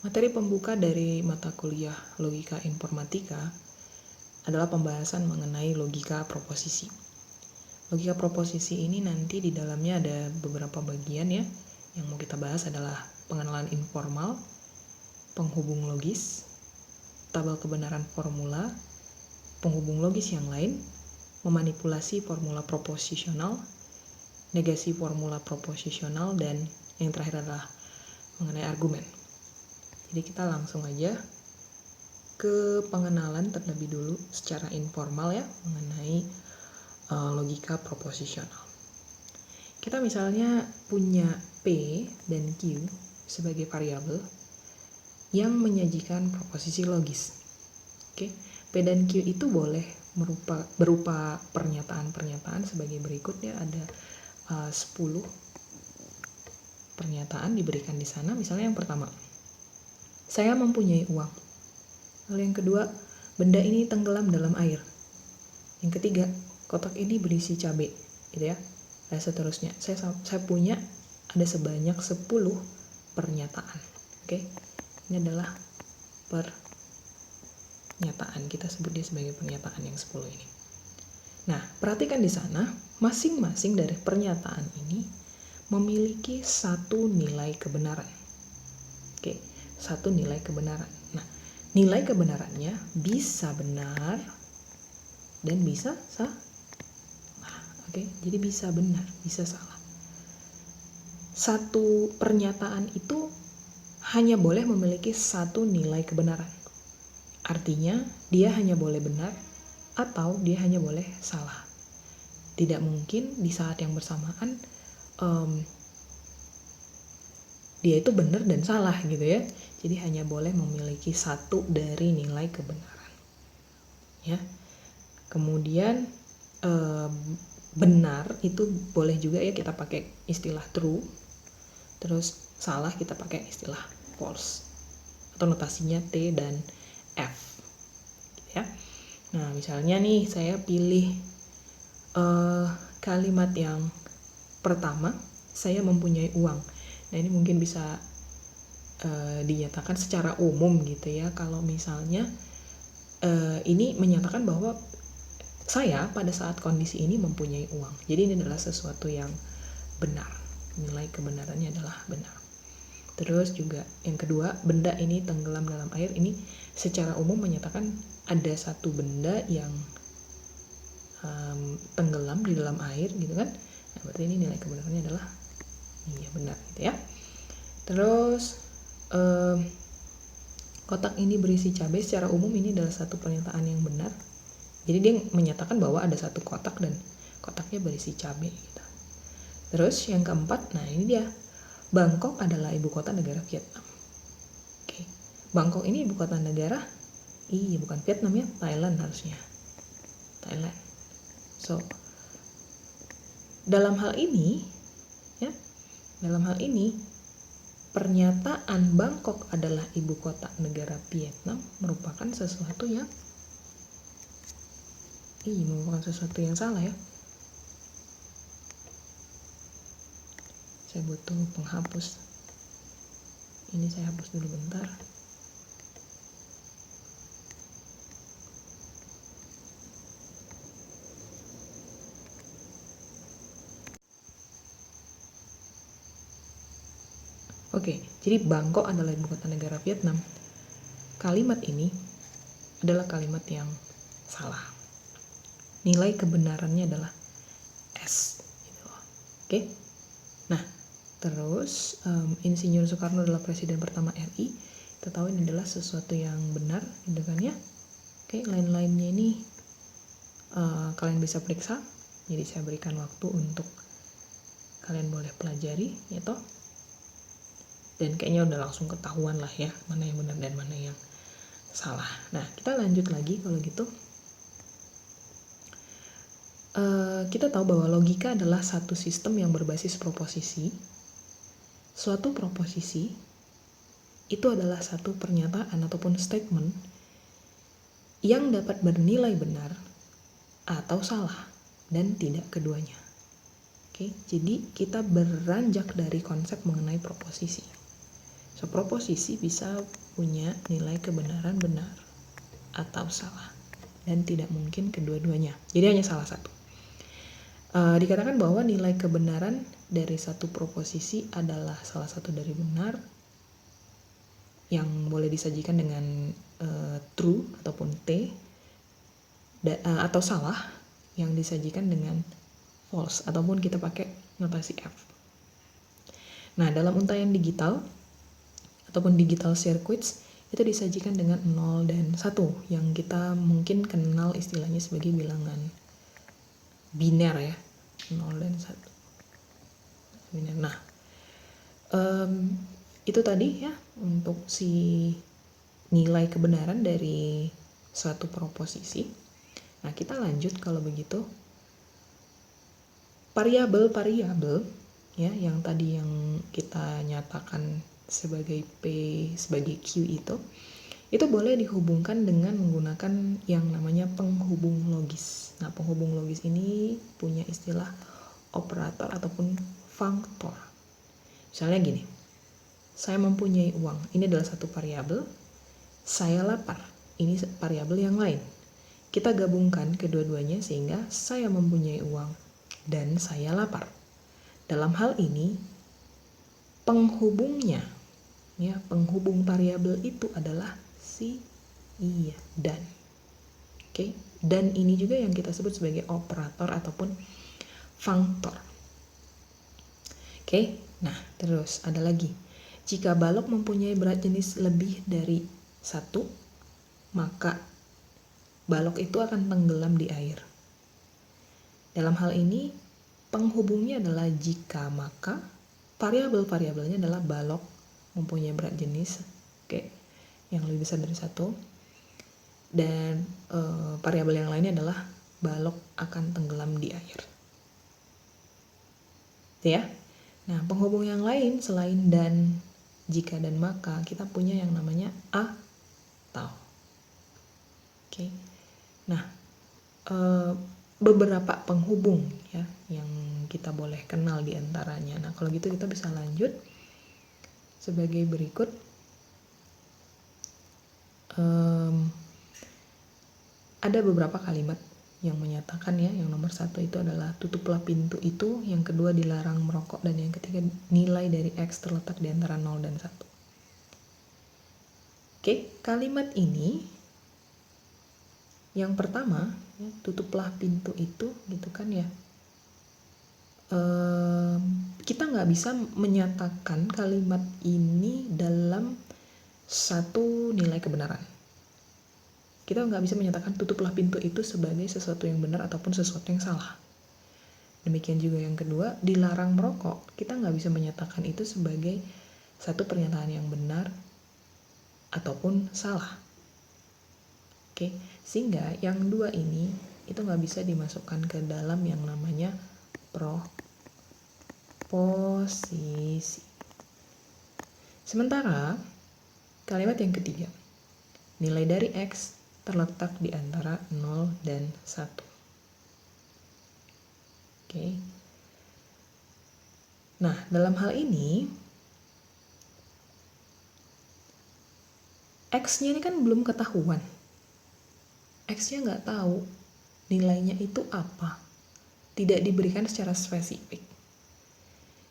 Materi pembuka dari mata kuliah Logika Informatika adalah pembahasan mengenai logika proposisi. Logika proposisi ini nanti di dalamnya ada beberapa bagian ya. Yang mau kita bahas adalah pengenalan informal, penghubung logis, tabel kebenaran formula, penghubung logis yang lain, memanipulasi formula proposisional, negasi formula proposisional, dan yang terakhir adalah mengenai argumen. Jadi kita langsung aja ke pengenalan terlebih dulu secara informal ya mengenai logika proposisional. Kita misalnya punya P dan Q sebagai variabel yang menyajikan proposisi logis. Oke, P dan Q itu boleh berupa pernyataan-pernyataan sebagai berikut ya, ada 10 pernyataan diberikan di sana. Misalnya yang pertama, saya mempunyai uang. Lalu yang kedua, benda ini tenggelam dalam air. Yang ketiga, kotak ini berisi cabai, gitu ya. Dan seterusnya. Saya punya ada sebanyak 10 pernyataan. Oke. Ini adalah pernyataan. Kita sebut dia sebagai pernyataan yang 10 ini. Nah, perhatikan di sana, masing-masing dari pernyataan ini memiliki satu nilai kebenaran. Oke, satu nilai kebenaran. Nah, nilai kebenarannya bisa benar dan bisa salah. Oke, jadi bisa benar, bisa salah. Satu pernyataan itu hanya boleh memiliki satu nilai kebenaran. Artinya, dia hanya boleh benar atau dia hanya boleh salah. Tidak mungkin di saat yang bersamaan dia itu benar dan salah gitu ya. Jadi hanya boleh memiliki satu dari nilai kebenaran. Ya. Kemudian benar itu boleh juga ya kita pakai istilah true. Terus salah kita pakai istilah false. Atau notasinya T dan F. Ya. Nah, misalnya nih saya pilih kalimat yang pertama, saya mempunyai uang. Nah, ini mungkin bisa dinyatakan secara umum gitu ya. Kalau misalnya ini menyatakan bahwa saya pada saat kondisi ini mempunyai uang. Jadi ini adalah sesuatu yang benar. Nilai kebenarannya adalah benar. Terus juga yang kedua, benda ini tenggelam dalam air. Ini secara umum menyatakan ada satu benda yang tenggelam di dalam air gitu kan. Nah, berarti ini nilai kebenarannya adalah iya benar gitu ya. Terus kotak ini berisi cabai, secara umum ini adalah satu pernyataan yang benar. Jadi dia menyatakan bahwa ada satu kotak dan kotaknya berisi cabai gitu. Terus yang keempat, nah ini dia, Bangkok adalah ibu kota negara Vietnam. Oke, Bangkok ini ibu kota negara, iya bukan Vietnam ya, Thailand harusnya, Thailand. So dalam hal ini ya, pernyataan Bangkok adalah ibu kota negara Vietnam merupakan sesuatu yang salah ya. Saya butuh penghapus. Ini saya hapus dulu bentar. Oke, jadi Bangkok adalah ibu kota negara Vietnam. Kalimat ini adalah kalimat yang salah. Nilai kebenarannya adalah S. Gitu. Oke. Nah, terus Insinyur Soekarno adalah presiden pertama RI. Kita tahu ini adalah sesuatu yang benar, gitu kan ya. Oke, lain-lainnya ini kalian bisa periksa. Jadi saya berikan waktu untuk kalian boleh pelajari, gitu. Dan kayaknya udah langsung ketahuan lah ya, mana yang benar dan mana yang salah. Nah, kita lanjut lagi kalau gitu. Kita tahu bahwa logika adalah satu sistem yang berbasis proposisi. Suatu proposisi itu adalah satu pernyataan ataupun statement yang dapat bernilai benar atau salah dan tidak keduanya. Oke, jadi kita beranjak dari konsep mengenai proposisi. So, proposisi bisa punya nilai kebenaran benar atau salah, dan tidak mungkin kedua-duanya. Jadi hanya salah satu. Dikatakan bahwa nilai kebenaran dari satu proposisi adalah salah satu dari benar yang boleh disajikan dengan true ataupun T, atau salah yang disajikan dengan false ataupun kita pakai notasi F. Nah, dalam untayan digital ataupun digital circuits itu disajikan dengan 0 dan 1 yang kita mungkin kenal istilahnya sebagai bilangan biner ya, 0 dan 1 biner. Nah, itu tadi ya untuk si nilai kebenaran dari suatu proposisi. Nah, kita lanjut kalau begitu. Variabel-variabel ya yang tadi yang kita nyatakan sebagai P sebagai Q itu boleh dihubungkan dengan menggunakan yang namanya penghubung logis. Nah, penghubung logis ini punya istilah operator ataupun functor. Misalnya gini, saya mempunyai uang, ini adalah satu variabel. Saya lapar, ini variabel yang lain. Kita gabungkan kedua-duanya sehingga saya mempunyai uang dan saya lapar. Dalam hal ini penghubungnya ya, penghubung variabel itu adalah si iya dan. Oke, dan ini juga yang kita sebut sebagai operator ataupun functor. Oke, nah terus ada lagi. Jika balok mempunyai berat jenis lebih dari 1, maka balok itu akan tenggelam di air. Dalam hal ini, penghubungnya adalah jika, maka variabel-variabelnya adalah balok mempunyai berat jenis yang lebih besar dari 1, dan variabel yang lainnya adalah balok akan tenggelam di air. Ya. Nah, penghubung yang lain selain dan, jika, dan maka, kita punya yang namanya atau. Oke. Nah, beberapa penghubung ya yang kita boleh kenal di antaranya. Nah, kalau gitu kita bisa lanjut sebagai berikut. Ada beberapa kalimat yang menyatakan ya, yang nomor 1 itu adalah tutuplah pintu itu, yang kedua dilarang merokok, dan yang ketiga nilai dari X terletak di antara 0 dan 1. Oke, kalimat ini yang pertama ya, tutuplah pintu itu gitu kan ya, kita nggak bisa menyatakan kalimat ini dalam satu nilai kebenaran. Kita nggak bisa menyatakan tutuplah pintu itu sebagai sesuatu yang benar ataupun sesuatu yang salah. Demikian juga yang kedua, dilarang merokok, kita nggak bisa menyatakan itu sebagai satu pernyataan yang benar ataupun salah. Oke, sehingga yang dua ini itu nggak bisa dimasukkan ke dalam yang namanya proposisi. Sementara kalimat yang ketiga, nilai dari X terletak di antara 0 dan 1. Oke. Nah, dalam hal ini X-nya ini kan belum ketahuan. X-nya nggak tahu nilainya itu apa, tidak diberikan secara spesifik.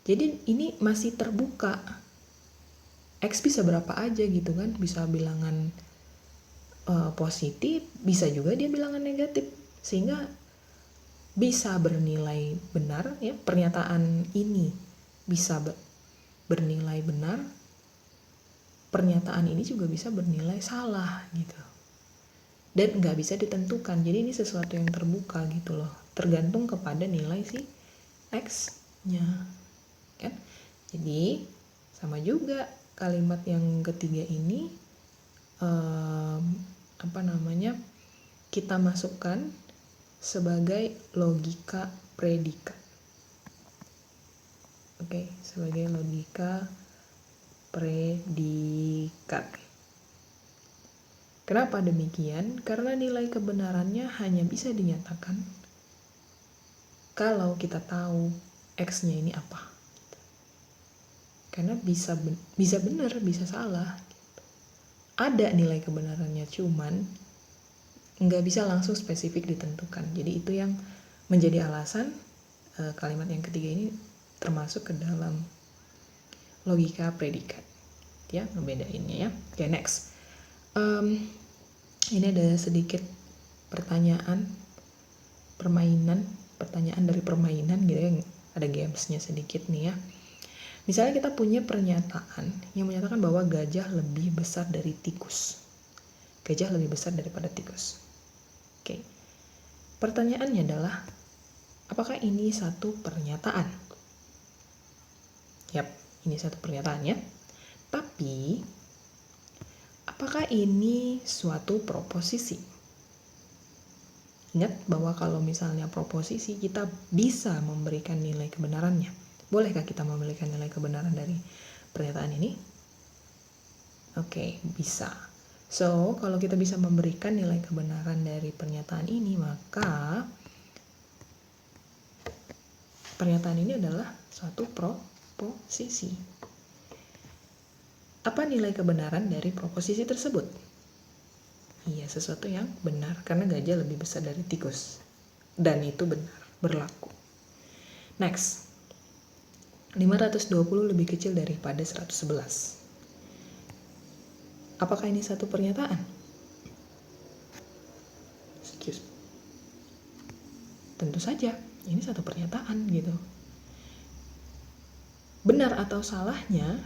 Jadi ini masih terbuka. X bisa berapa aja gitu kan, bisa bilangan positif, bisa juga dia bilangan negatif, sehingga bisa bernilai benar ya, pernyataan ini bisa bernilai benar, pernyataan ini juga bisa bernilai salah gitu. Dan nggak bisa ditentukan, jadi ini sesuatu yang terbuka gitu loh, tergantung kepada nilai si X-nya kan. Jadi sama juga kalimat yang ketiga ini kita masukkan sebagai logika predikat. Oke, sebagai logika predikat. Kenapa demikian? Karena nilai kebenarannya hanya bisa dinyatakan kalau kita tahu X-nya ini apa. Karena bisa benar, bisa salah. Ada nilai kebenarannya, cuman nggak bisa langsung spesifik ditentukan. Jadi itu yang menjadi alasan kalimat yang ketiga ini termasuk ke dalam logika predikat. Ya, ngebedainnya ya. Oke, next. Ini ada sedikit pertanyaan dari permainan gitu ya. Ada gamesnya sedikit nih ya. Misalnya kita punya pernyataan yang menyatakan bahwa gajah lebih besar dari tikus. Gajah lebih besar daripada tikus. Oke. Pertanyaannya adalah, apakah ini satu pernyataan? Yap, ini satu pernyataan ya. Tapi, apakah ini suatu proposisi? Ingat bahwa kalau misalnya proposisi, kita bisa memberikan nilai kebenarannya. Bolehkah kita memberikan nilai kebenaran dari pernyataan ini? Oke, bisa. So, kalau kita bisa memberikan nilai kebenaran dari pernyataan ini, maka pernyataan ini adalah suatu proposisi. Apa nilai kebenaran dari proposisi tersebut? Iya, sesuatu yang benar, karena gajah lebih besar dari tikus. Dan itu benar, berlaku. Next. 520 lebih kecil daripada 111. Apakah ini satu pernyataan? Tentu saja, ini satu pernyataan gitu. Benar atau salahnya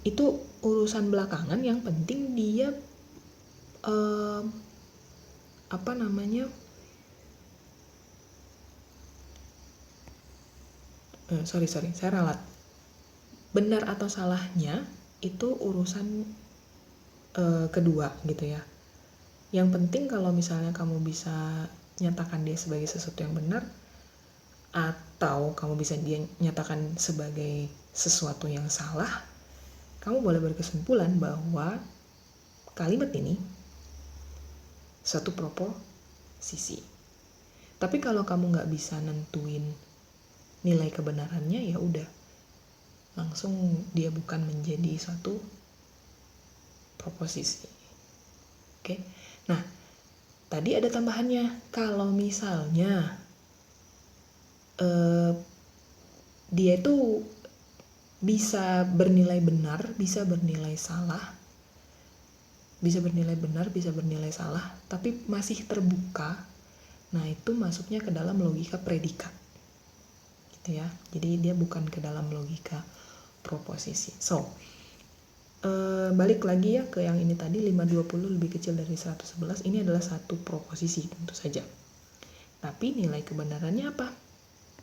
itu urusan belakangan, yang penting dia saya ralat. Benar atau salahnya itu urusan kedua gitu ya. Yang penting kalau misalnya kamu bisa nyatakan dia sebagai sesuatu yang benar, atau kamu bisa dia nyatakan sebagai sesuatu yang salah, kamu boleh berkesimpulan bahwa kalimat ini suatu proposisi. Tapi kalau kamu nggak bisa nentuin nilai kebenarannya, ya udah, langsung dia bukan menjadi suatu proposisi. Oke. Nah, tadi ada tambahannya. Kalau misalnya dia itu bisa bernilai benar, bisa bernilai salah, bisa bernilai benar, bisa bernilai salah, tapi masih terbuka, nah itu masuknya ke dalam logika predikat. Gitu ya. Jadi dia bukan ke dalam logika proposisi. So, balik lagi ya ke yang ini tadi, 520 lebih kecil dari 111, ini adalah satu proposisi tentu saja. Tapi nilai kebenarannya apa?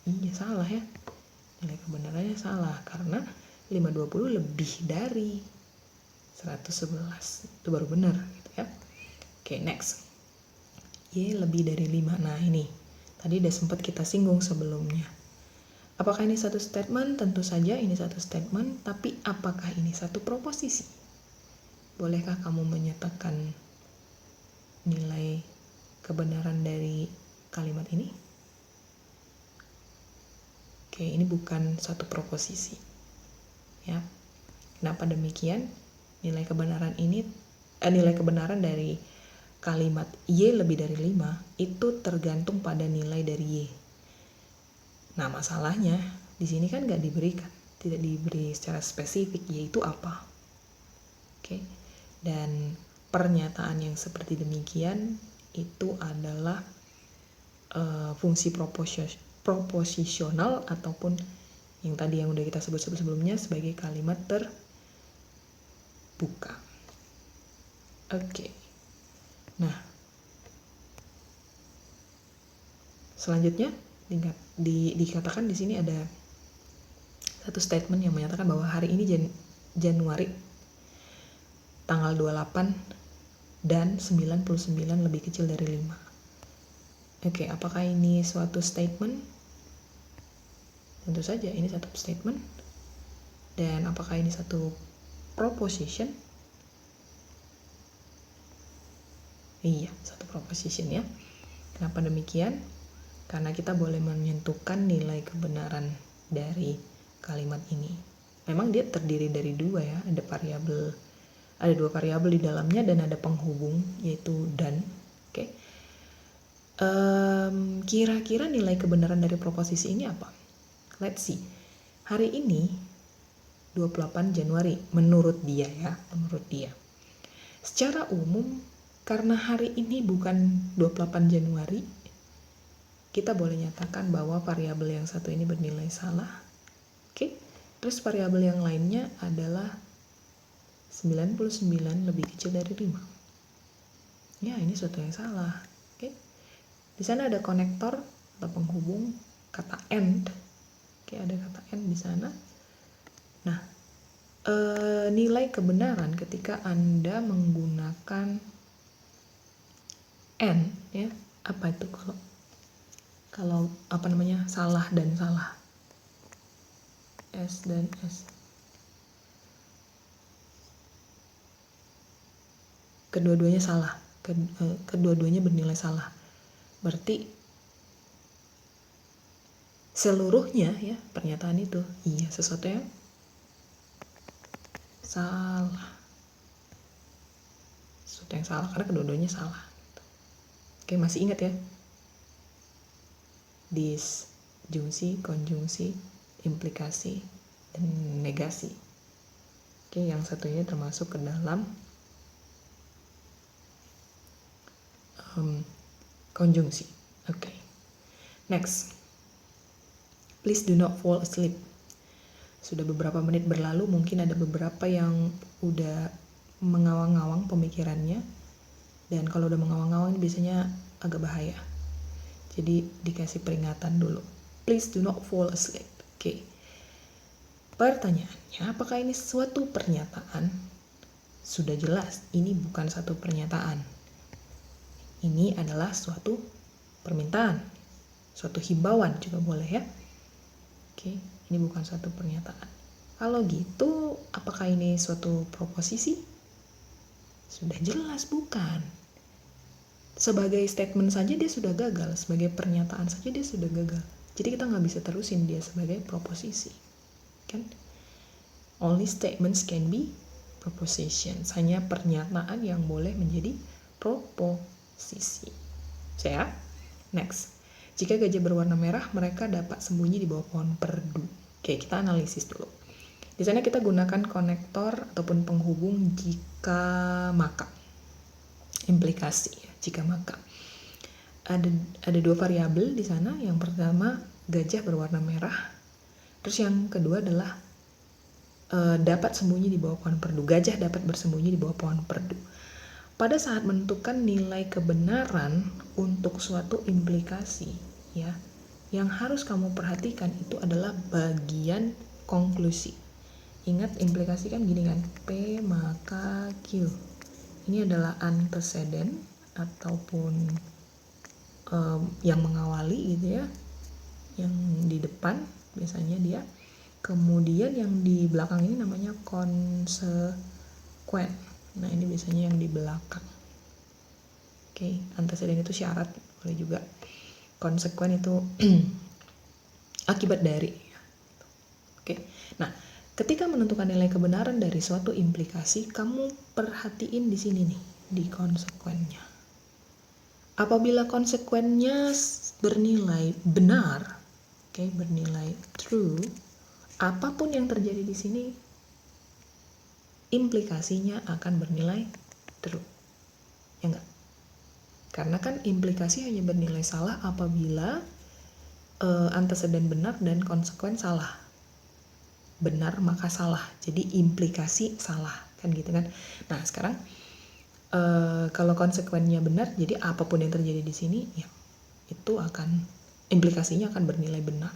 Iya, salah ya. Nilai kebenarannya salah karena 520 lebih dari 111. Itu baru benar gitu ya. Oke, next. Y lebih dari 5. Nah, ini tadi udah sempat kita singgung sebelumnya. Apakah ini satu statement? Tentu saja ini satu statement, tapi apakah ini satu proposisi? Bolehkah kamu menyatakan nilai kebenaran dari kalimat ini? Oke, ini bukan satu proposisi. Ya. Kenapa demikian? Nilai kebenaran dari kalimat Y lebih dari 5 itu tergantung pada nilai dari Y. Nah, masalahnya di sini kan nggak diberikan, tidak diberi secara spesifik yaitu apa. Oke. Dan pernyataan yang seperti demikian itu adalah fungsi proposisional ataupun yang tadi yang udah kita sebut sebelumnya sebagai kalimat terbuka. Oke. Nah, selanjutnya dikatakan di sini ada satu statement yang menyatakan bahwa hari ini Januari tanggal 28 dan 99 lebih kecil dari 5. Oke, apakah ini suatu statement? Tentu saja ini satu statement. Dan apakah ini satu proposition? Iya, satu proposition ya. Kenapa demikian? Karena kita boleh menentukan nilai kebenaran dari kalimat ini. memang dia terdiri dari dua ya, ada dua variabel di dalamnya dan ada penghubung yaitu dan. Oke. Kira-kira nilai kebenaran dari proposisi ini apa? Let's see. Hari ini 28 Januari menurut dia ya, menurut dia. Secara umum karena hari ini bukan 28 Januari, kita boleh nyatakan bahwa variabel yang satu ini bernilai salah. Oke. Terus variabel yang lainnya adalah 99 lebih kecil dari 5. Ya, ini suatu yang salah. Oke. Di sana ada konektor atau penghubung kata and. Oke, ada kata and di sana. Nah, nilai kebenaran ketika Anda menggunakan and ya, apa itu kalau salah dan salah. S dan S. Kedua-duanya salah. Kedua-duanya bernilai salah. Berarti seluruhnya ya pernyataan itu iya sesuatu yang salah. Sesuatu yang salah karena kedua-duanya salah. Oke, masih ingat ya? Disjungsi, konjungsi, implikasi, dan negasi. Oke, yang satunya termasuk ke dalam konjungsi. Oke. Next. Please do not fall asleep. Sudah beberapa menit berlalu, mungkin ada beberapa yang udah mengawang-awang pemikirannya. Dan kalau udah mengawang-awang biasanya agak bahaya. Jadi dikasih peringatan dulu. Please do not fall asleep. Oke. Pertanyaannya, apakah ini suatu pernyataan? Sudah jelas, ini bukan satu pernyataan. Ini adalah suatu permintaan, suatu himbauan juga boleh ya. Oke, ini bukan suatu pernyataan. Kalau gitu, apakah ini suatu proposisi? Sudah jelas bukan. Sebagai statement saja dia sudah gagal, sebagai pernyataan saja dia sudah gagal. Jadi kita nggak bisa terusin dia sebagai proposisi, kan? Only statements can be propositions. Hanya pernyataan yang boleh menjadi proposisi. Saya. Next. Jika gajah berwarna merah, mereka dapat sembunyi di bawah pohon perdu. Oke, kita analisis dulu. Di sana kita gunakan konektor ataupun penghubung jika maka. Implikasi ya, jika maka. Ada dua variabel di sana. Yang pertama gajah berwarna merah. Terus yang kedua adalah dapat sembunyi di bawah pohon perdu. Gajah dapat bersembunyi di bawah pohon perdu. Pada saat menentukan nilai kebenaran untuk suatu implikasi, ya, yang harus kamu perhatikan itu adalah bagian konklusi. Ingat implikasi kan gini kan, P maka Q. Ini adalah antecedent ataupun yang mengawali gitu ya, yang di depan biasanya dia. Kemudian yang di belakang ini namanya konsekuen. Nah ini biasanya yang di belakang. Oke, antecedent itu syarat, boleh juga. Konsekuen itu akibat dari. Oke, nah ketika menentukan nilai kebenaran dari suatu implikasi, kamu perhatiin di sini nih, di konsekuennya. Apabila konsekuennya bernilai benar, oke, bernilai true, apapun yang terjadi di sini, implikasinya akan bernilai true. Ya enggak? Karena kan implikasi hanya bernilai salah apabila antecedent benar dan konsekuen salah. Benar maka salah. Jadi implikasi salah, kan gitu kan. Nah, sekarang kalau konsekuennya benar, jadi apapun yang terjadi di sini ya itu akan implikasinya akan bernilai benar.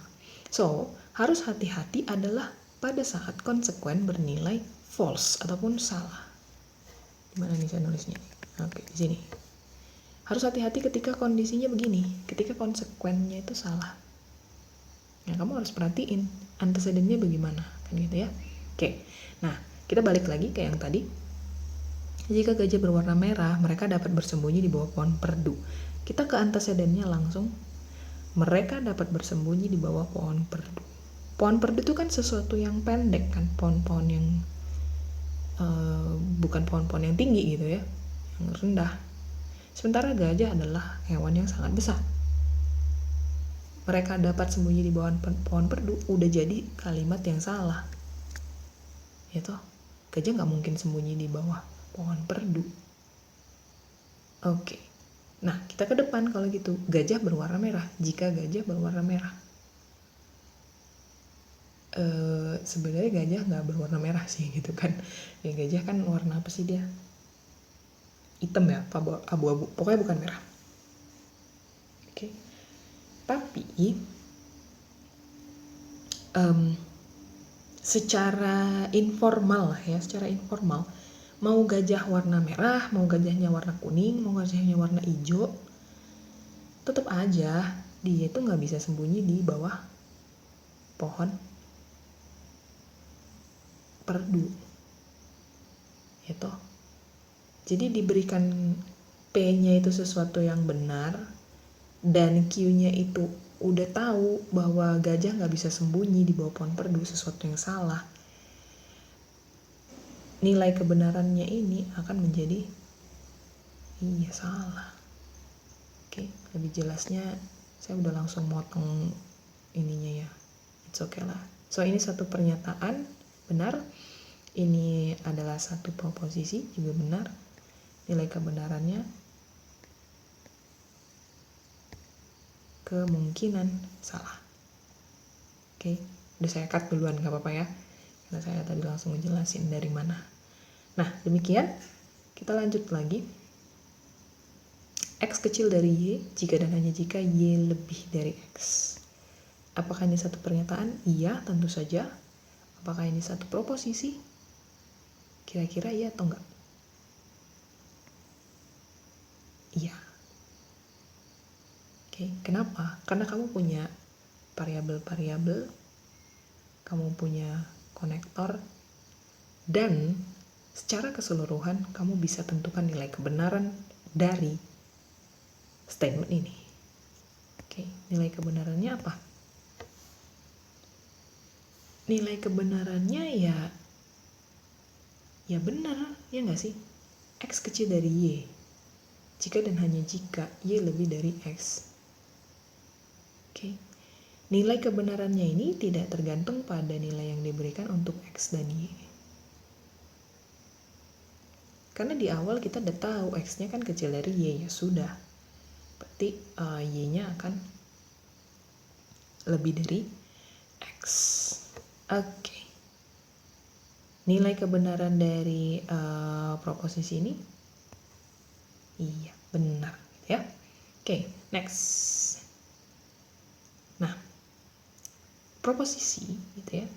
So, harus hati-hati adalah pada saat konsekuen bernilai false ataupun salah. Gimana nih saya nulisnya? Oke, di sini. Harus hati-hati ketika kondisinya begini, ketika konsekuennya itu salah. Nah, kamu harus perhatiin antecedentnya bagaimana, kan gitu ya. Oke. Nah, kita balik lagi ke yang tadi. Jika gajah berwarna merah, mereka dapat bersembunyi di bawah pohon perdu. Kita ke antecedentnya langsung. Mereka dapat bersembunyi di bawah pohon perdu. Pohon perdu itu kan sesuatu yang pendek kan, pohon-pohon yang bukan pohon-pohon yang tinggi gitu ya, yang rendah. Sementara gajah adalah hewan yang sangat besar. Mereka dapat sembunyi di bawah pohon perdu, udah jadi kalimat yang salah. Ya toh, gajah nggak mungkin sembunyi di bawah pohon perdu. Oke, nah kita ke depan kalau gitu. Gajah berwarna merah. Jika gajah berwarna merah, sebenarnya gajah nggak berwarna merah sih gitu kan. Ya gajah kan warna apa sih dia? Hitam ya, abu-abu. Pokoknya bukan merah. Oke. Tapi secara informal ya, mau gajah warna merah, mau gajahnya warna kuning, mau gajahnya warna hijau, tetap aja dia itu nggak bisa sembunyi di bawah pohon perdu. Ya toh. Jadi diberikan P-nya itu sesuatu yang benar, dan Q-nya itu udah tahu bahwa gajah nggak bisa sembunyi di bawah pohon perdu, sesuatu yang salah. Nilai kebenarannya ini akan menjadi iya salah. Oke, lebih jelasnya saya udah langsung motong ininya ya. It's okay lah. So ini satu pernyataan benar, ini adalah satu proposisi juga benar. Nilai kebenarannya kemungkinan salah. Oke, udah saya cut duluan, gak apa-apa ya, karena saya tadi langsung ngejelasin dari mana. Nah, demikian. Kita lanjut lagi. X kecil dari Y jika dan hanya jika Y lebih dari X. Apakah ini satu pernyataan? Iya, tentu saja. Apakah ini satu proposisi? Kira-kira iya atau enggak? Iya. Oke, kenapa? Karena kamu punya variabel-variabel, kamu punya konektor, dan secara keseluruhan kamu bisa tentukan nilai kebenaran dari statement ini. Oke, nilai kebenarannya apa? Nilai kebenarannya ya benar, ya nggak sih? X kecil dari Y jika dan hanya jika Y lebih dari X. Oke. Nilai kebenarannya ini tidak tergantung pada nilai yang diberikan untuk X dan Y. Karena di awal kita udah tahu X-nya kan kecil dari Y, ya sudah. Berarti Y-nya akan lebih dari X. Oke. Nilai kebenaran dari proposisi ini iya, benar ya. Oke, next. Nah, proposisi gitu ya.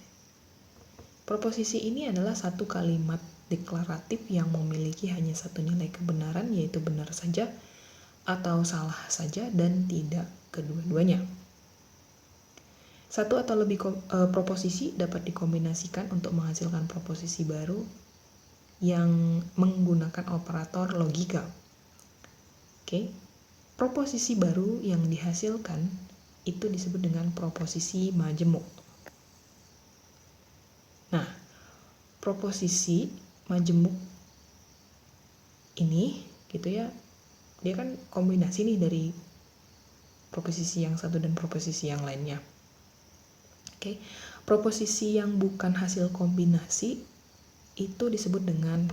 Proposisi ini adalah satu kalimat deklaratif yang memiliki hanya satu nilai kebenaran, yaitu benar saja atau salah saja dan tidak kedua-duanya. Satu atau lebih proposisi dapat dikombinasikan untuk menghasilkan proposisi baru yang menggunakan operator logika. Oke. Proposisi baru yang dihasilkan itu disebut dengan proposisi majemuk. Nah, proposisi majemuk ini gitu ya, dia kan kombinasi nih dari proposisi yang satu dan proposisi yang lainnya. Oke, proposisi yang bukan hasil kombinasi itu disebut dengan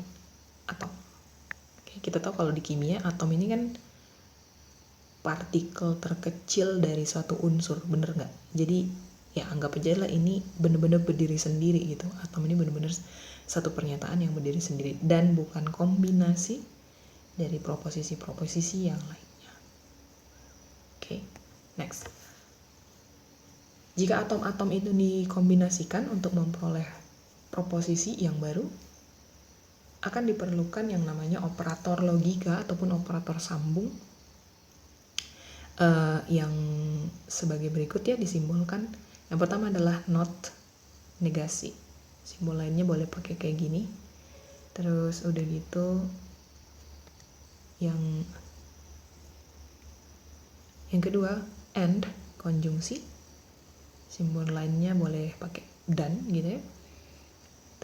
atom. Oke, kita tahu kalau di kimia atom ini kan partikel terkecil dari suatu unsur, bener nggak? Jadi ya anggap aja lah ini bener-bener berdiri sendiri gitu. Atom ini bener-bener satu pernyataan yang berdiri sendiri dan bukan kombinasi dari proposisi-proposisi yang lainnya. Oke, next. Jika atom-atom itu dikombinasikan untuk memperoleh proposisi yang baru, akan diperlukan yang namanya operator logika ataupun operator sambung yang sebagai berikut ya disimbolkan. Yang pertama adalah not negasi. Simbol lainnya boleh pakai kayak gini. Terus udah gitu yang kedua and konjungsi. simbol lainnya boleh pakai dan gitu ya.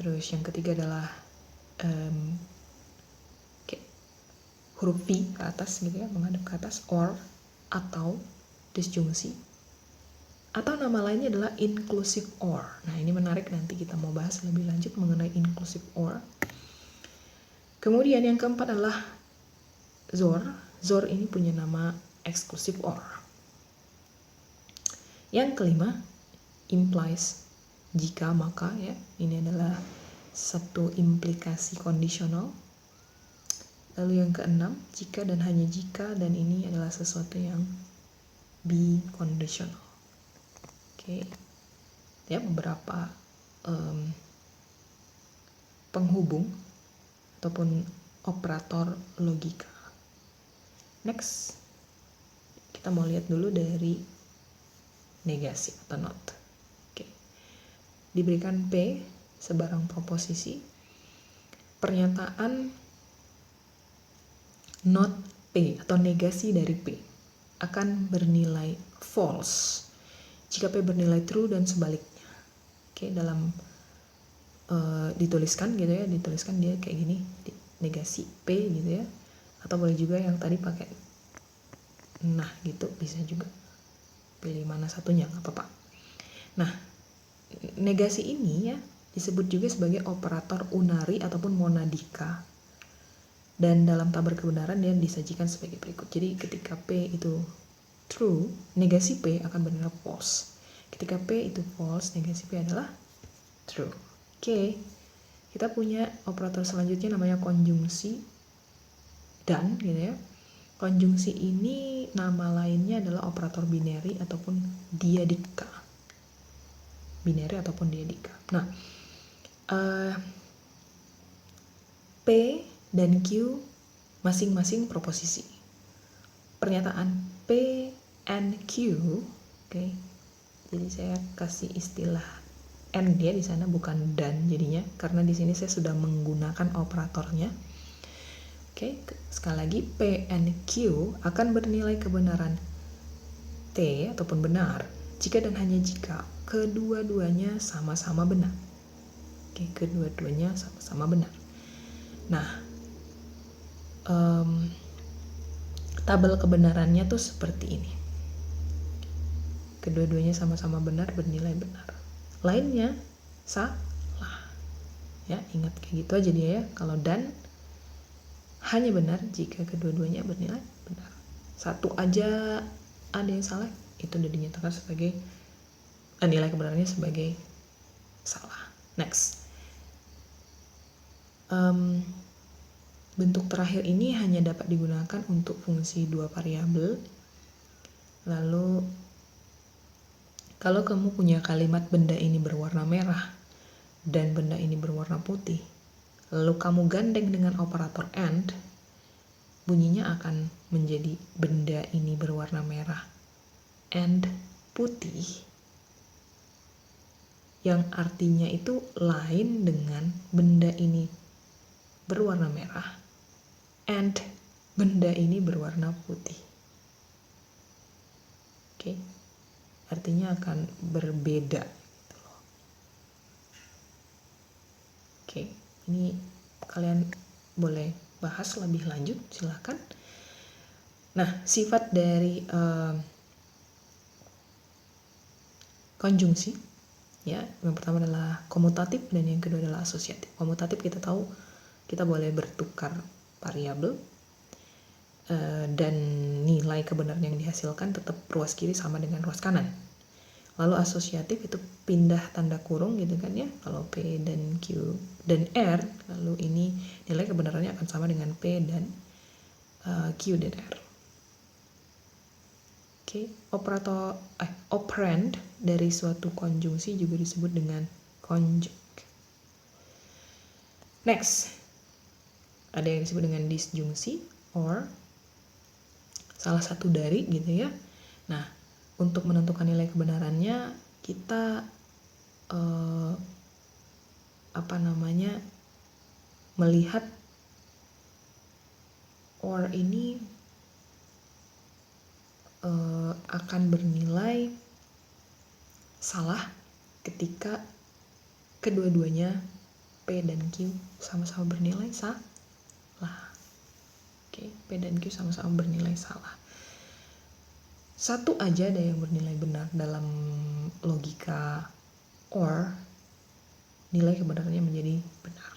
Terus yang ketiga adalah kayak huruf V ke atas gitu ya, menghadap ke atas, or, atau, disjungsi. Atau nama lainnya adalah inclusive or. Nah ini menarik, nanti kita mau bahas lebih lanjut mengenai inclusive or. Kemudian yang keempat adalah zor. Zor ini punya nama exclusive or. Yang kelima, implies, jika maka ya. Ini adalah satu implikasi kondisional. Lalu yang keenam, jika dan hanya jika, dan ini adalah sesuatu yang biconditional. Oke. Ya, beberapa penghubung ataupun operator logika. Next, kita mau lihat dulu dari negasi atau not. Oke. Diberikan P sebarang proposisi, pernyataan not P atau negasi dari P akan bernilai false jika P bernilai true dan sebaliknya. Oke, dalam dituliskan gitu ya, dituliskan dia kayak gini, negasi P gitu ya, atau boleh juga yang tadi pakai nah gitu, bisa juga, pilih mana satunya nggak apa-apa. Nah, negasi ini ya disebut juga sebagai operator unari ataupun monadika, dan dalam tabel kebenaran dia disajikan sebagai berikut. Jadi ketika P itu true, negasi P akan bernilai false. Ketika P itu false, negasi P adalah true. Oke, kita punya operator selanjutnya namanya konjungsi dan gitu ya. Konjungsi ini nama lainnya adalah operator binary ataupun diadika. Binary ataupun diadika. Nah, P dan Q masing-masing proposisi. Pernyataan P and Q, oke. Jadi saya kasih istilah and dia di sana, bukan dan jadinya, karena di sini saya sudah menggunakan operatornya. Oke, sekali lagi P and Q akan bernilai kebenaran T ataupun benar jika dan hanya jika kedua-duanya sama-sama benar. Oke, kedua-duanya sama-sama benar. Nah, tabel kebenarannya tuh seperti ini. Kedua-duanya sama-sama benar, bernilai benar. Lainnya salah. Ya, ingat kayak gitu aja dia ya. Kalau dan hanya benar jika kedua-duanya bernilai benar. Satu aja ada yang salah, itu udah dinyatakan sebagai nilai kebenarannya sebagai salah. Next. Bentuk terakhir ini hanya dapat digunakan untuk fungsi dua variabel. Lalu kalau kamu punya kalimat benda ini berwarna merah dan benda ini berwarna putih, lalu kamu gandeng dengan operator AND, bunyinya akan menjadi benda ini berwarna merah and putih, yang artinya itu lain dengan benda ini berwarna merah and benda ini berwarna putih. Oke. Artinya akan berbeda gitu loh. Oke, ini kalian boleh bahas lebih lanjut, silakan. Nah, sifat dari konjungsi ya, yang pertama adalah komutatif dan yang kedua adalah asosiatif. Komutatif kita tahu kita boleh bertukar variabel dan nilai kebenaran yang dihasilkan tetap ruas kiri sama dengan ruas kanan. Lalu asosiatif itu pindah tanda kurung gitu kan ya. Kalau P dan Q dan R, lalu ini nilai kebenarannya akan sama dengan P dan Q dan R. Oke, operand dari suatu konjungsi juga disebut dengan conjunct. Next, ada yang disebut dengan disjungsi or salah satu dari gitu ya. Nah, untuk menentukan nilai kebenarannya kita melihat or ini akan bernilai salah ketika kedua-duanya P dan Q sama-sama bernilai salah. Oke, P dan Q sama-sama bernilai salah. Satu aja ada yang bernilai benar dalam logika OR, nilai kebenarannya menjadi benar.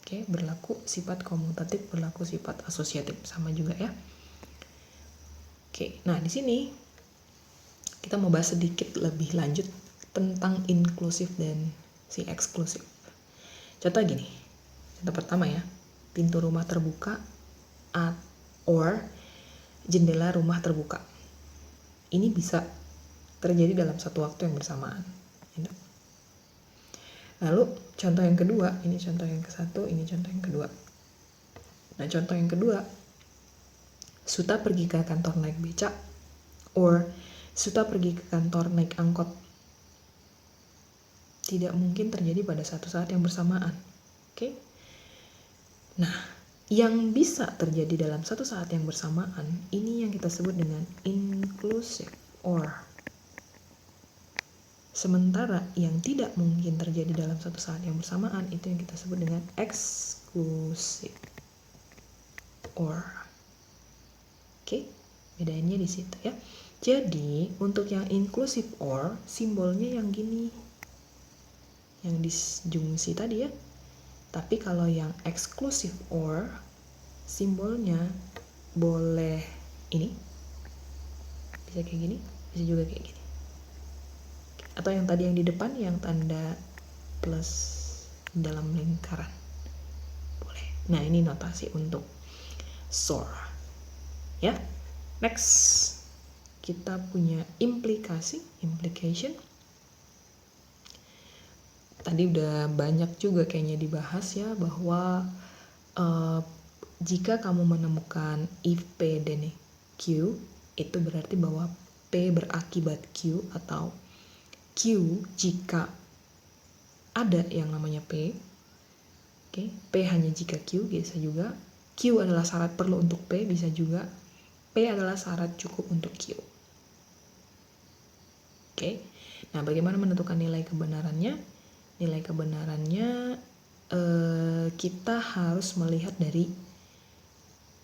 Oke, berlaku sifat komutatif, berlaku sifat asosiatif, sama juga ya. Oke, nah di sini kita mau bahas sedikit lebih lanjut tentang inklusif dan si eksklusif. Contoh gini, contoh pertama ya, pintu rumah terbuka or jendela rumah terbuka. Ini bisa terjadi dalam satu waktu yang bersamaan. Lalu contoh yang kedua, ini contoh yang ke-1, ini contoh yang kedua. Nah contoh yang kedua, Suta pergi ke kantor naik becak, or Suta pergi ke kantor naik angkot. Tidak mungkin terjadi pada satu saat yang bersamaan. Oke? Nah, yang bisa terjadi dalam satu saat yang bersamaan, ini yang kita sebut dengan inclusive or. Sementara yang tidak mungkin terjadi dalam satu saat yang bersamaan, itu yang kita sebut dengan exclusive or. Oke, bedainnya di situ ya. Jadi, untuk yang inclusive or, simbolnya yang gini. Yang disjungsi tadi ya. Tapi kalau yang exclusive or, simbolnya boleh ini, bisa kayak gini, bisa juga kayak gini. Atau yang tadi yang di depan, yang tanda plus dalam lingkaran, boleh. Nah ini notasi untuk SOR ya. Next, kita punya implication. Tadi udah banyak juga kayaknya dibahas ya, bahwa jika kamu menemukan if P dan Q, itu berarti bahwa P berakibat Q, atau Q jika ada yang namanya P. Oke, P hanya jika Q, bisa juga. Q adalah syarat perlu untuk P, bisa juga. P adalah syarat cukup untuk Q. Oke, nah bagaimana menentukan nilai kebenarannya? Nilai kebenarannya kita harus melihat dari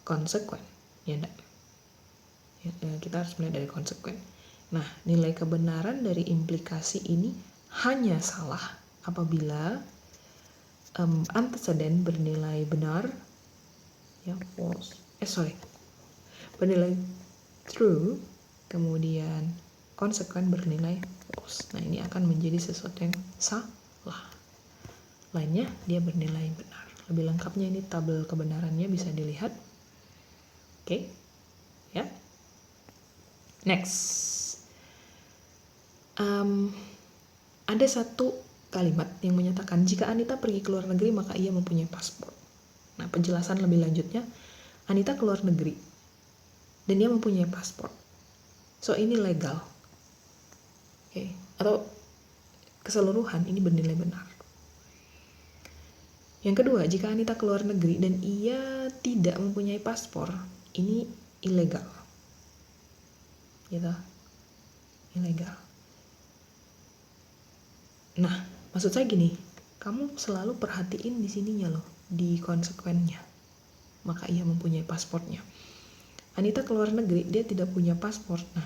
konsekuen, ya enggak? Kita harus melihat dari konsekuen. Nah, nilai kebenaran dari implikasi ini hanya salah apabila antecedent bernilai benar, ya false. Bernilai true, kemudian konsekuen bernilai false. Nah, ini akan menjadi sesuatu yang salah. Lainnya dia bernilai benar. Lebih lengkapnya ini tabel kebenarannya bisa dilihat. Oke, ya. Next, ada satu kalimat yang menyatakan jika Anita pergi ke luar negeri maka ia mempunyai paspor. Nah, penjelasan lebih lanjutnya, Anita ke luar negeri dan dia mempunyai paspor. So ini legal. Oke, atau keseluruhan ini bernilai benar. Yang kedua, jika Anita ke luar negeri dan ia tidak mempunyai paspor, ini ilegal. Gitu. Ilegal. Nah, maksud saya gini, kamu selalu perhatiin di sininya loh, di konsekuennya. Maka ia mempunyai paspornya. Anita ke luar negeri, dia tidak punya paspor. Nah,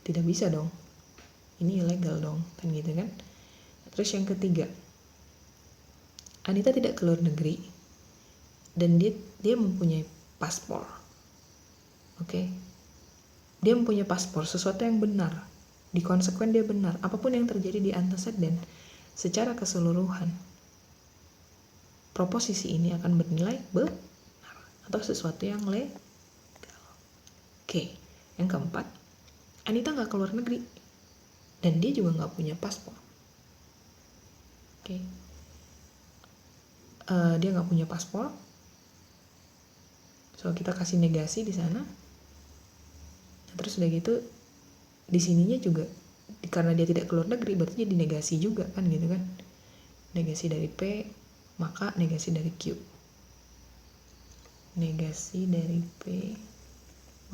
tidak bisa dong. Ini ilegal dong, kan gitu kan? Terus yang ketiga, Anita tidak ke luar negeri dan dia mempunyai paspor. Oke. Dia mempunyai paspor, sesuatu yang benar. Di konsekuen dia benar. Apapun yang terjadi di antecedent secara keseluruhan, proposisi ini akan bernilai benar atau sesuatu yang legal. Oke. Yang keempat, Anita nggak ke luar negeri dan dia juga nggak punya paspor. Oke. Dia nggak punya paspor, so kita kasih negasi di sana. Nah, terus udah gitu di sininya juga karena dia tidak keluar negeri berarti jadi negasi juga kan gitu kan, negasi dari P maka negasi dari Q, negasi dari P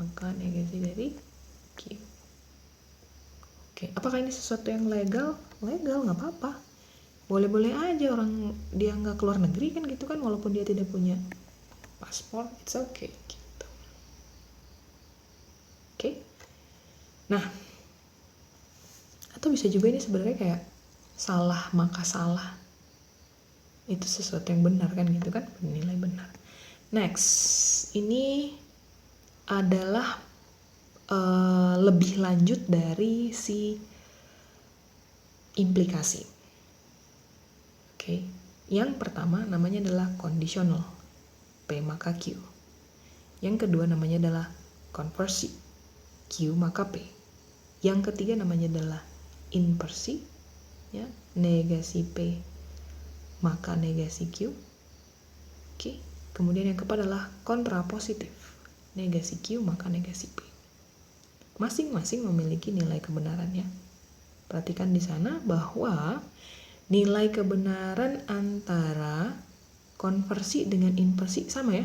maka negasi dari Q. Oke, apakah ini sesuatu yang legal? Legal, nggak apa-apa. Boleh-boleh aja orang dia nggak keluar negeri kan gitu kan, walaupun dia tidak punya paspor, it's okay gitu. Oke. Nah, atau bisa juga ini sebenarnya kayak salah maka salah. Itu sesuatu yang benar kan gitu kan, bernilai benar. Next, ini adalah lebih lanjut dari si implikasi. Oke. Yang pertama namanya adalah conditional, P maka Q. Yang kedua namanya adalah conversi, Q maka P. Yang ketiga namanya adalah inversi, ya, negasi P maka negasi Q. Oke. Kemudian yang keempat adalah kontrapositif, negasi Q maka negasi P. Masing-masing memiliki nilai kebenarannya. Perhatikan di sana bahwa nilai kebenaran antara konversi dengan inversi sama ya.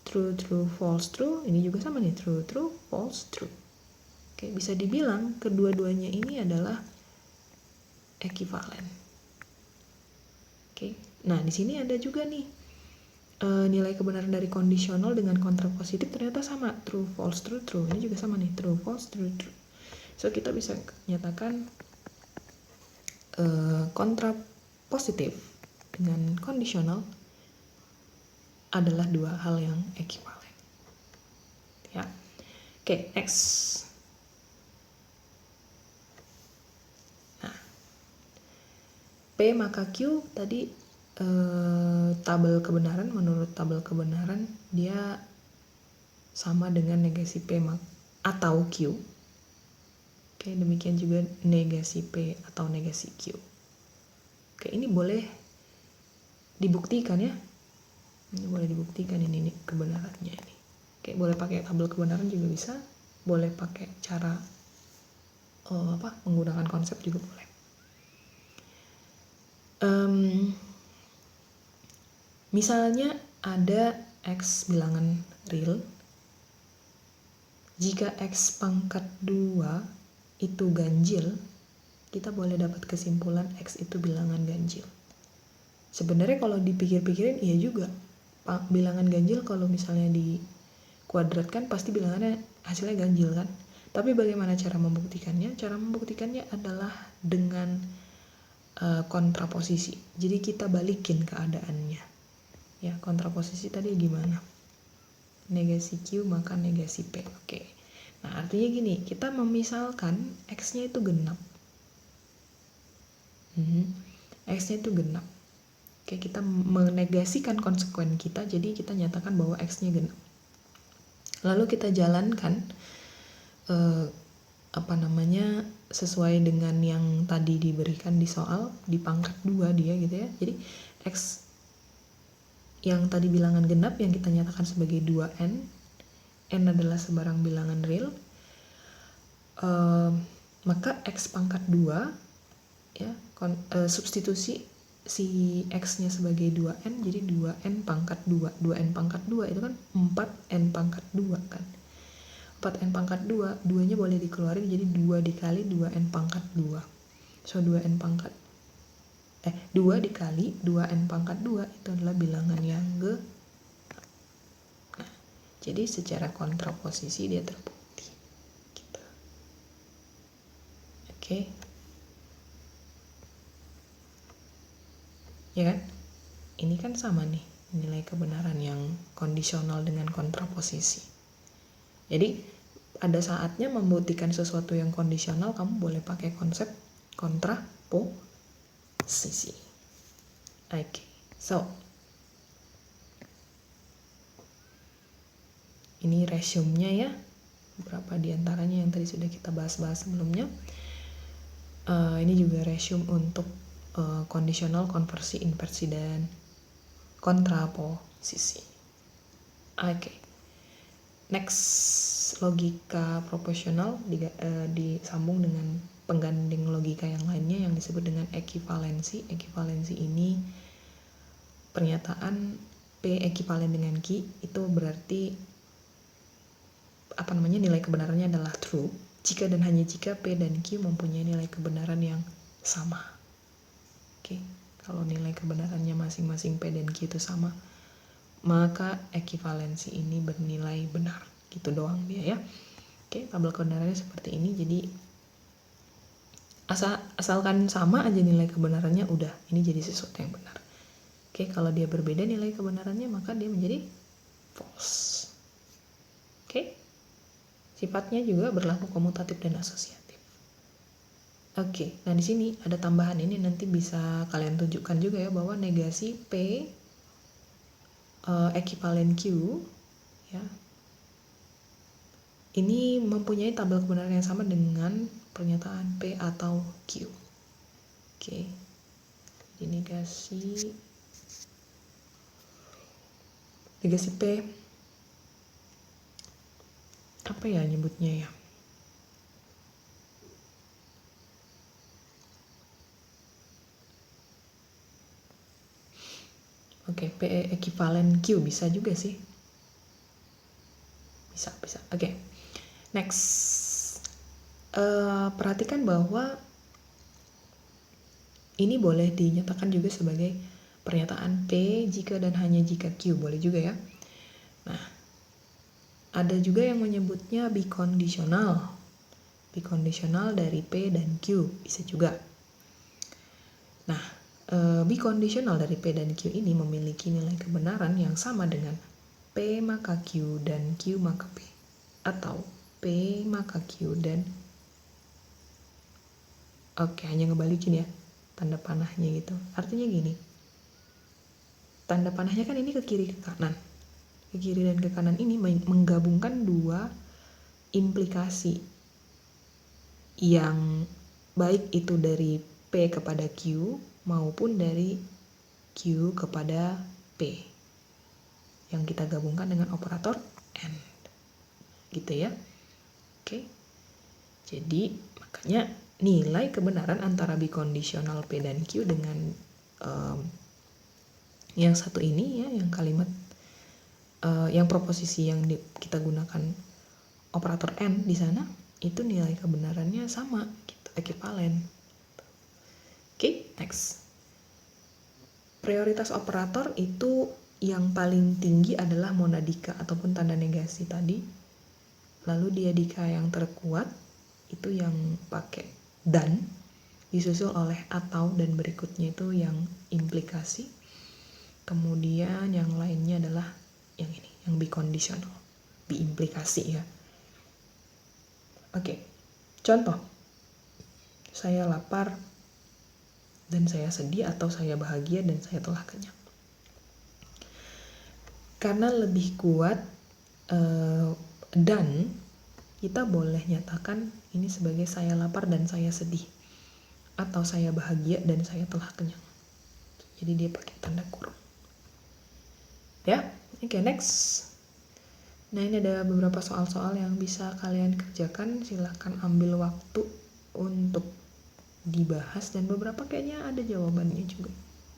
True, true, false, true. Ini juga sama nih, true, true, false, true. Oke, bisa dibilang kedua-duanya ini adalah ekivalen. Oke, nah di sini ada juga nih nilai kebenaran dari kondisional dengan kontrapositif ternyata sama, true, false, true, true. Ini juga sama nih, true, false, true, true. So kita bisa nyatakan kontrapositif dengan kondisional adalah dua hal yang ekivalen. Ya, oke, next. Nah, P maka Q tadi tabel kebenaran, menurut tabel kebenaran dia sama dengan negasi P atau Q. Oke, demikian juga negasi P atau negasi Q. Oke, ini boleh dibuktikan ya. Ini boleh dibuktikan ini kebenarannya ini. Oke, boleh pakai tabel kebenaran juga bisa, boleh pakai cara menggunakan konsep juga boleh. Misalnya ada X bilangan real, jika X pangkat 2 itu ganjil, kita boleh dapat kesimpulan X itu bilangan ganjil. Sebenarnya kalau dipikir-pikirin iya juga, bilangan ganjil kalau misalnya dikuadratkan pasti bilangannya hasilnya ganjil kan. Tapi bagaimana cara membuktikannya? Cara membuktikannya adalah dengan kontraposisi. Jadi kita balikin keadaannya. Ya, kontraposisi tadi gimana? Negasi Q maka negasi P. Oke. Nah, artinya gini, kita memisalkan X-nya itu genap. X-nya itu genap. Oke, kita menegasikan konsekuen kita, jadi kita nyatakan bahwa X-nya genap. Lalu kita jalankan sesuai dengan yang tadi diberikan di soal, di pangkat 2 dia gitu ya. Jadi X yang tadi bilangan genap yang kita nyatakan sebagai 2n, n adalah sebarang bilangan real, maka X pangkat 2 ya, substitusi si X-nya sebagai 2n, jadi 2n pangkat 2. 2n pangkat 2 itu kan 4n pangkat 2 kan. 4n pangkat 2, 2-nya boleh dikeluarin jadi 2 dikali 2n pangkat 2. So 2 dikali 2n pangkat 2 itu adalah bilangan yang genap. Nah, jadi secara kontraposisi dia terbukti. Gitu. Oke. Ya kan? Ini kan sama nih nilai kebenaran yang kondisional dengan kontraposisi. Jadi pada saatnya membuktikan sesuatu yang kondisional, kamu boleh pakai konsep kontraposisi. Oke, so ini resume-nya ya, beberapa diantaranya yang tadi sudah kita bahas-bahas sebelumnya. Ini juga resume untuk kondisional, konversi, inversi, dan kontraposisi. Oke. Next, logika proporsional disambung dengan pengganding logika yang lainnya yang disebut dengan ekivalensi. Ekivalensi ini pernyataan P ekivalen dengan Q, itu berarti nilai kebenarannya adalah true. jika dan hanya jika P dan Q mempunyai nilai kebenaran yang sama. Oke, kalau nilai kebenarannya masing-masing P dan Q itu sama, maka ekivalensi ini bernilai benar. Gitu doang dia ya. Oke, tabel kebenarannya seperti ini. Jadi asalkan sama aja nilai kebenarannya, udah ini jadi sesuatu yang benar. Oke, kalau dia berbeda nilai kebenarannya, maka dia menjadi false. Oke, sifatnya juga berlaku komutatif dan asosiatif. Oke, nah di sini ada tambahan ini, nanti bisa kalian tunjukkan juga ya, bahwa negasi P ekivalen Q ya, ini mempunyai tabel kebenaran yang sama dengan pernyataan P atau Q. Oke, jadi negasi P apa ya nyebutnya ya? Oke, P ekivalen Q bisa juga sih. Bisa. Oke. Next. Perhatikan bahwa ini boleh dinyatakan juga sebagai pernyataan P jika dan hanya jika Q, boleh juga ya. Nah, ada juga yang menyebutnya bikondisional. Bikondisional dari P dan Q, bisa juga. Nah, bikondisional dari P dan Q ini memiliki nilai kebenaran yang sama dengan P maka Q dan Q maka P, atau P maka Q dan hanya ngebalikin ya tanda panahnya gitu. Artinya gini, tanda panahnya kan ini ke kiri ke kanan. Ke kiri dan ke kanan ini menggabungkan dua implikasi yang baik itu dari P kepada Q maupun dari Q kepada P, yang kita gabungkan dengan operator AND. Gitu ya. Oke. Jadi makanya nilai kebenaran antara bikondisional P dan Q dengan yang satu ini ya, yang kalimat yang proposisi yang kita gunakan operator AND di sana, itu nilai kebenarannya sama gitu, ekivalen. Oke, next. Prioritas operator itu yang paling tinggi adalah monadika ataupun tanda negasi tadi. Lalu diadika yang terkuat itu yang pakai dan, disusul oleh atau, dan berikutnya itu yang implikasi. Kemudian yang lainnya adalah yang ini, yang bikondisional, biimplikasi ya. Oke, contoh. Saya lapar dan saya sedih, atau saya bahagia dan saya telah kenyang. Karena lebih kuat dan, kita boleh nyatakan ini sebagai saya lapar dan saya sedih, atau saya bahagia dan saya telah kenyang. Jadi dia pakai tanda kurung. Ya, oke, next. Nah, ini ada beberapa soal-soal yang bisa kalian kerjakan. Silahkan ambil waktu untuk dibahas, dan beberapa kayaknya ada jawabannya juga.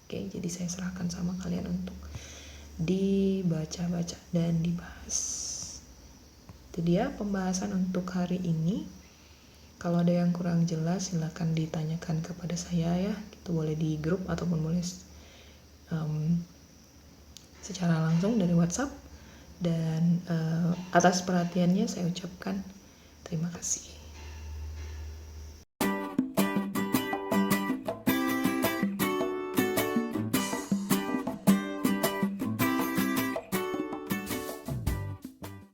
Oke, jadi saya serahkan sama kalian untuk dibaca-baca dan dibahas. Itu dia pembahasan untuk hari ini. Kalau ada yang kurang jelas silahkan ditanyakan kepada saya ya. Itu boleh di grup ataupun boleh secara langsung dari WhatsApp. Dan atas perhatiannya saya ucapkan terima kasih.